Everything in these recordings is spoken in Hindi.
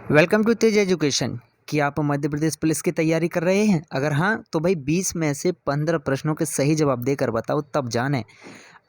Welcome to Tej education. कि आप मध्य प्रदेश पुलिस की तैयारी कर रहे हैं? अगर हाँ तो भाई 20 में से 15 प्रश्नों के सही जवाब देकर बताओ तब जाने।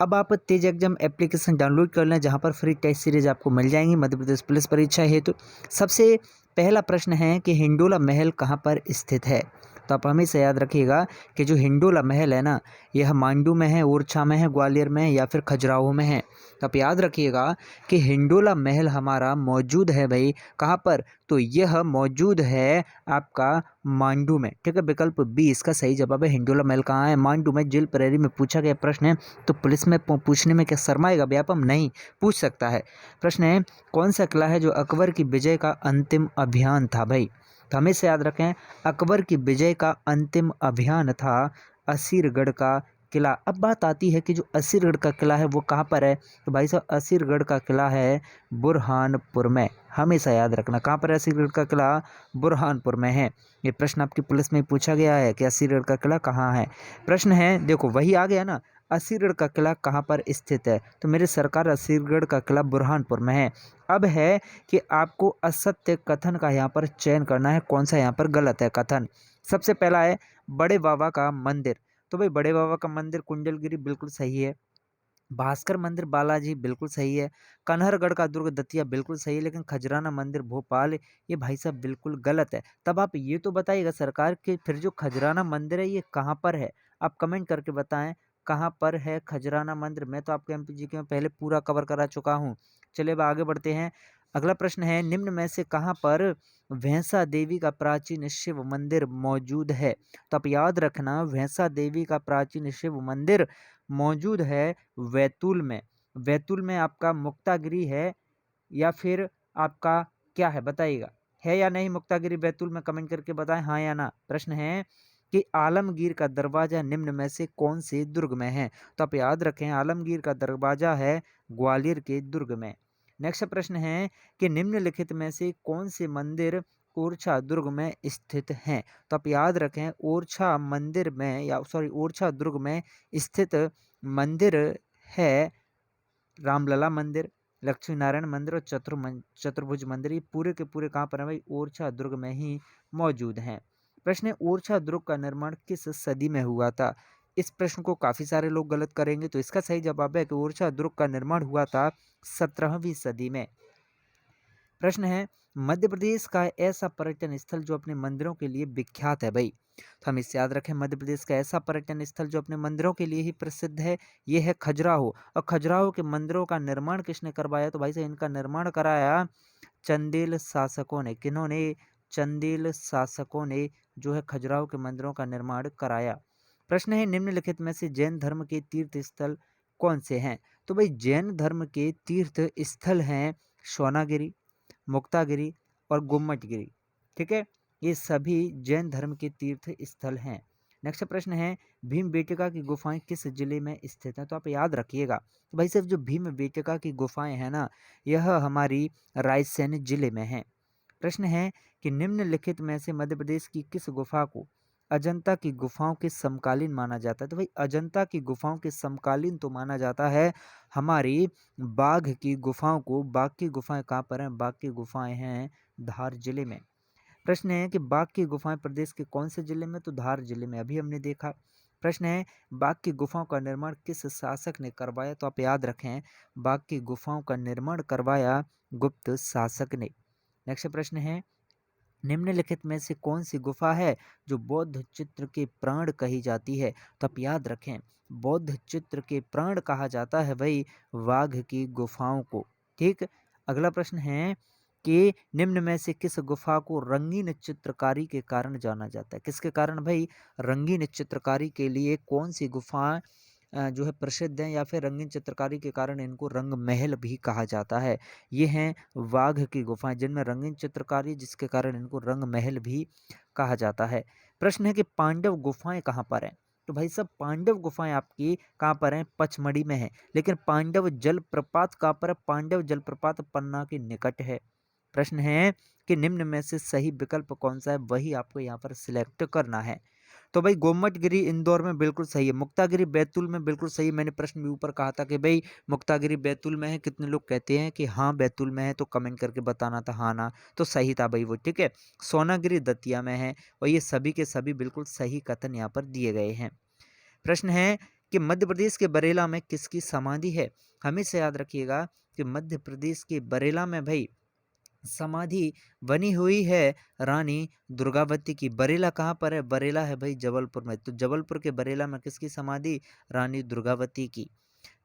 अब आप तेज एग्जाम एप्लीकेशन डाउनलोड कर लें जहां पर फ्री टेस्ट सीरीज आपको मिल जाएंगी मध्य प्रदेश पुलिस परीक्षा हेतु। सबसे पहला प्रश्न है कि हिंडोला महल कहाँ पर स्थित है? तो आप हमेशा याद रखिएगा कि जो हिंडोला महल है ना, यह मांडू में है, ओरछा में है, ग्वालियर में है या फिर खजुराहो में है। तो आप याद रखिएगा कि हिंडोला महल हमारा मौजूद है भाई कहाँ पर? तो यह मौजूद है आपका मांडू में। ठीक है, विकल्प बी इसका सही जवाब है। हिंडोला महल कहाँ है? मांडू में। जेल प्रेरी में पूछा गया प्रश्न है, तो पुलिस में पूछने में क्या शर्माएगा व्यापम? नहीं, पूछ सकता है। प्रश्न है, कौन सा किला है जो अकबर की विजय का अंतिम अभियान था भाई? तो हमेशा याद रखें, अकबर की विजय का अंतिम अभियान था असीरगढ़ का किला। अब बात आती है कि जो असीरगढ़ का किला है वो कहाँ पर है? तो भाई साहब असीरगढ़ का किला है बुरहानपुर में। हमेशा याद रखना कहाँ पर है असीरगढ़ का किला? बुरहानपुर में है। ये प्रश्न आपकी पुलिस में पूछा गया है कि असीरगढ़ का किला कहाँ है। प्रश्न है, देखो वही आ गया ना, असीरगढ़ का किला कहाँ पर स्थित है? तो मेरे सरकार असीरगढ़ का किला बुरहानपुर में है। अब है कि आपको असत्य कथन का यहाँ पर चयन करना है, कौन सा यहाँ पर गलत है कथन। सबसे पहला है बड़े बाबा का मंदिर। तो भाई बड़े बाबा का मंदिर कुंडलगिरी बिल्कुल सही है। भास्कर मंदिर बालाजी बिल्कुल सही है। कन्हरगढ़ का दुर्ग दतिया बिल्कुल सही है। लेकिन खजराना मंदिर भोपाल ये भाई साहब बिल्कुल गलत है। तब आप ये तो बताइएगा सरकार कि फिर जो खजराना मंदिर है ये कहाँ पर है? आप कमेंट करके बताएं कहाँ पर है खजराना मंदिर। मैं तो आपके एमपीजीके में पहले पूरा कवर करा चुका हूँ। चलिए अब आगे बढ़ते हैं। अगला प्रश्न है, निम्न में से कहाँ पर भैंसा देवी का प्राचीन शिव मंदिर मौजूद है? तो आप याद रखना भैंसा देवी का प्राचीन शिव मंदिर मौजूद है बैतूल में। बैतूल में आपका मुक्तागिरी है या फिर आपका क्या है बताइएगा? है या नहीं मुक्तागिरी बैतूल में? कमेंट करके बताएं हाँ या ना। प्रश्न है कि आलमगीर का दरवाजा निम्न में से कौन से दुर्ग में है? तो आप याद रखें आलमगीर का दरवाजा है ग्वालियर के दुर्ग में। नेक्स्ट प्रश्न है कि निम्नलिखित में से कौन से मंदिर ओरछा दुर्ग में स्थित हैं? तो आप याद रखें ओरछा मंदिर में या सॉरी ओरछा दुर्ग में स्थित मंदिर है रामलला मंदिर, लक्ष्मी नारायण मंदिर और चतुर्भुज मंदिर। ये पूरे के पूरे कहाँ पर है भाई? ओरछा दुर्ग में ही मौजूद हैं। प्रश्न है, ओरछा दुर्ग का निर्माण किस सदी में हुआ था? इस प्रश्न को काफी सारे लोग गलत करेंगे, तो इसका सही जवाब है कि ओरछा दुर्ग का निर्माण हुआ था 17वीं सदी में। प्रश्न है, मध्य प्रदेश का ऐसा पर्यटन स्थल जो अपने मंदिरों के लिए विख्यात है भाई? तो हम इससे याद रखें मध्य प्रदेश का ऐसा पर्यटन स्थल जो अपने मंदिरों के लिए ही प्रसिद्ध है, ये है खजुराहो। और खजुराहो के मंदिरों का निर्माण किसने करवाया? तो भाई साहब इनका निर्माण कराया चंदेल शासकों ने। किन्होंने? चंदेल शासकों ने जो है खजुराहो के मंदिरों का निर्माण कराया। प्रश्न है, निम्नलिखित में से जैन धर्म के तीर्थ स्थल कौन से हैं? तो भाई जैन धर्म के तीर्थ स्थल हैं सोनागिरी, मुक्तागिरी और गुम्मटगिरी। ठीक है, ये सभी जैन धर्म के तीर्थ स्थल हैं। नेक्स्ट प्रश्न है, भीमबेटका की गुफाएं किस जिले में स्थित हैं? तो आप याद रखिएगा तो भाई सिर्फ जो भीमबेटका की गुफाएं हैं ना, यह हमारी रायसेन जिले में है। प्रश्न है कि निम्नलिखित में से मध्य प्रदेश की किस गुफा को अजंता की गुफाओं के समकालीन माना जाता है? तो भाई अजंता की गुफाओं के समकालीन तो माना जाता है हमारी बाघ की गुफाओं को। बाघ की गुफाएं कहाँ पर हैं? बाघ की गुफाएं हैं धार जिले में। प्रश्न है कि बाघ की गुफाएं प्रदेश के कौन से जिले में? तो धार जिले में, अभी हमने देखा। प्रश्न है, बाघ की गुफाओं का निर्माण किस शासक ने करवाया? तो आप याद रखें बाघ की गुफाओं का निर्माण करवाया गुप्त शासक ने। नेक्स्ट प्रश्न है, निम्नलिखित में से कौन सी गुफा है जो बौद्ध चित्र के प्राण कही जाती है? तो आप याद रखें बौद्ध चित्र के प्राण कहा जाता है भाई वाघ की गुफाओं को। ठीक, अगला प्रश्न है कि निम्न में से किस गुफा को रंगीन चित्रकारी के कारण जाना जाता है? किसके कारण भाई? रंगीन चित्रकारी के लिए कौन सी गुफा जो है प्रसिद्ध हैं या फिर रंगीन चित्रकारी के कारण इनको रंग महल भी कहा जाता है? ये हैं वाघ की गुफाएं जिनमें रंगीन चित्रकारी जिसके कारण इनको रंग महल भी कहा जाता है। प्रश्न है कि पांडव गुफाएं कहाँ पर हैं? तो भाई सब पांडव गुफाएं आपकी कहाँ पर हैं? पचमढ़ी में है। लेकिन पांडव जलप्रपात कहाँ पर है? पांडव जलप्रपात पन्ना के निकट है। प्रश्न है कि निम्न में से सही विकल्प कौन सा है? वही आपको यहाँ पर सिलेक्ट करना है। तो भाई गोमटगिरी इंदौर में बिल्कुल सही है। मुक्तागिरी बैतूल में बिल्कुल सही है। मैंने प्रश्न भी ऊपर कहा था कि भाई मुक्तागिरी बैतूल में है, कितने लोग कहते हैं कि हाँ बैतूल में है, तो कमेंट करके बताना था हाँ ना, तो सही था भाई वो, ठीक है। सोनागिरी दतिया में है, और ये सभी के सभी बिल्कुल सही कथन यहाँ पर दिए गए हैं। प्रश्न है कि मध्य प्रदेश के बरेला में किसकी समाधि है। हमेशा याद रखिएगा कि मध्य प्रदेश के बरेला में भाई समाधि बनी हुई है रानी दुर्गावती की। बरेला कहाँ पर है? बरेला है भाई जबलपुर में। तो जबलपुर के बरेला में किसकी समाधि? रानी दुर्गावती की।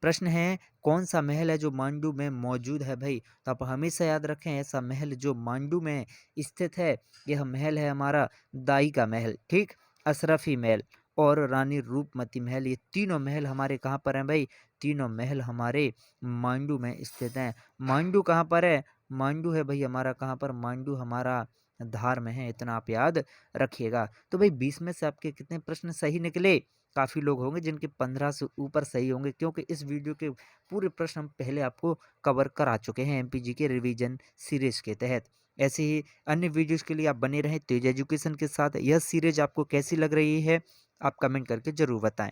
प्रश्न है कौन सा महल है जो मांडू में मौजूद है भाई? तो आप हमेशा याद रखें ऐसा महल जो मांडू में स्थित है, यह महल है हमारा दाई का महल, ठीक। अशरफी महल और रानी रूपमती महल, ये तीनों महल हमारे कहाँ पर हैं भाई? तीनों महल हमारे मांडू में स्थित हैं। मांडू कहाँ पर है? मांडू है भाई हमारा कहाँ पर? मांडू हमारा धार में है, इतना आप याद रखिएगा। तो भाई 20 में से आपके कितने प्रश्न सही निकले? काफ़ी लोग होंगे जिनके 15 से ऊपर सही होंगे, क्योंकि इस वीडियो के पूरे प्रश्न हम पहले आपको कवर करा चुके हैं एमपीजी के रिवीजन सीरीज के तहत। ऐसे ही अन्य वीडियोस के लिए आप बने रहें तेज एजुकेशन के साथ। यह सीरीज आपको कैसी लग रही है आप कमेंट करके ज़रूर बताएं।